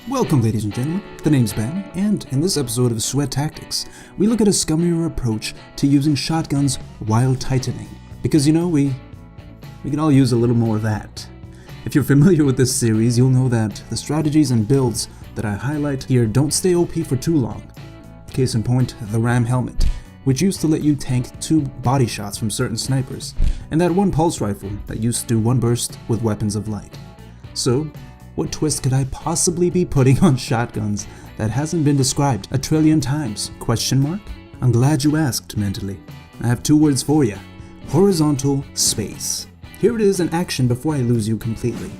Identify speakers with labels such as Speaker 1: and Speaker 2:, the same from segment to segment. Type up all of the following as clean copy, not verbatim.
Speaker 1: Welcome, ladies and gentlemen. The name's Ben, and in this episode of Thrall Tactics, we look at a scummier approach to using shotguns while tightening. Because, you know, we can all use a little more of that. If you're familiar with this series, you'll know that the strategies and builds that I highlight here don't stay OP for too long. Case in point, the Ram helmet, which used to let you tank 2 body shots from certain snipers, and that one pulse rifle that used to do 1 burst with weapons of light. So, what twist could I possibly be putting on shotguns that hasn't been described a trillion times? Question mark? I'm glad you asked, mentally. I have 2 words for you. Horizontal space. Here it is in action before I lose you completely.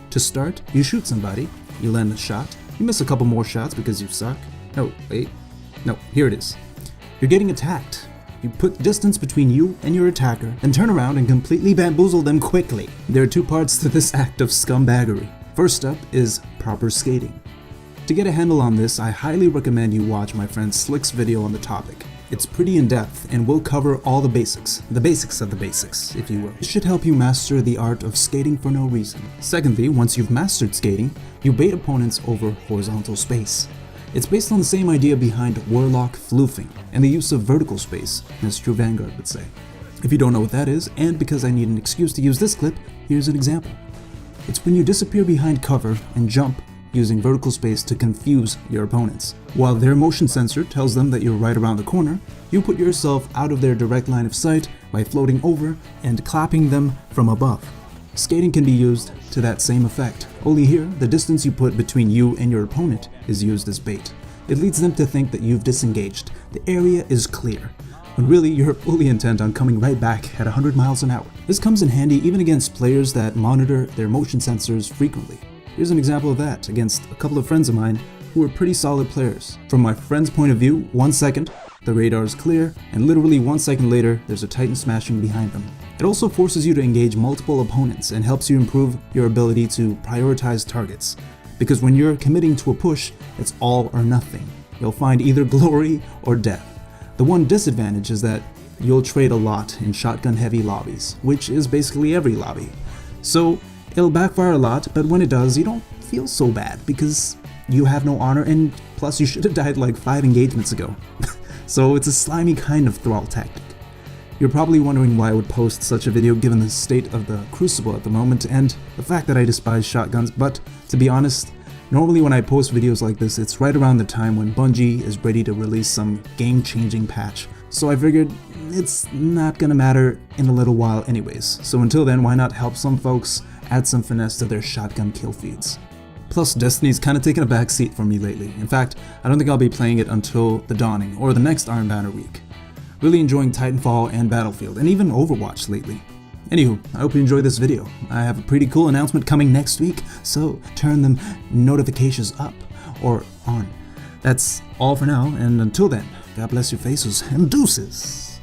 Speaker 1: To start, you shoot somebody, you land a shot, you miss a couple more shots because you suck. No, wait. No, here it is. You're getting attacked. You put distance between you and your attacker, then turn around and completely bamboozle them quickly. There are 2 parts to this act of scumbaggery. First up is proper skating. To get a handle on this, I highly recommend you watch my friend Sliq's video on the topic. It's pretty in-depth and will cover all the basics of the basics, if you will. It should help you master the art of skating for no reason. Secondly, once you've mastered skating, you bait opponents over horizontal space. It's based on the same idea behind Warlock floofing and the use of vertical space, as True Vanguard would say. If you don't know what that is, and because I need an excuse to use this clip, here's an example. It's when you disappear behind cover and jump using vertical space to confuse your opponents. While their motion sensor tells them that you're right around the corner, you put yourself out of their direct line of sight by floating over and clapping them from above. Skating can be used to that same effect, only here the distance you put between you and your opponent is used as bait. It leads them to think that you've disengaged, the area is clear, when really you're fully intent on coming right back at 100 miles an hour. This comes in handy even against players that monitor their motion sensors frequently. Here's an example of that against a couple of friends of mine who are pretty solid players. From my friend's point of view, 1 second, the radar is clear, and literally 1 second later, there's a Titan smashing behind them. It also forces you to engage multiple opponents and helps you improve your ability to prioritize targets. Because when you're committing to a push, it's all or nothing. You'll find either glory or death. The one disadvantage is that you'll trade a lot in shotgun-heavy lobbies, which is basically every lobby. So it'll backfire a lot, but when it does, you don't feel so bad because you have no honor, and plus you should have died like 5 engagements ago. So it's a slimy kind of Thrall tactic. You're probably wondering why I would post such a video given the state of the Crucible at the moment and the fact that I despise shotguns, but to be honest, normally when I post videos like this, it's right around the time when Bungie is ready to release some game-changing patch. So I figured it's not gonna matter in a little while anyways. So until then, why not help some folks add some finesse to their shotgun kill feeds? Plus, Destiny's kinda taken a back seat for me lately. In fact, I don't think I'll be playing it until the Dawning or the next Iron Banner week. Really enjoying Titanfall and Battlefield, and even Overwatch lately. Anywho, I hope you enjoyed this video. I have a pretty cool announcement coming next week, so turn them notifications up or on. That's all for now, and until then, God bless your faces and deuces!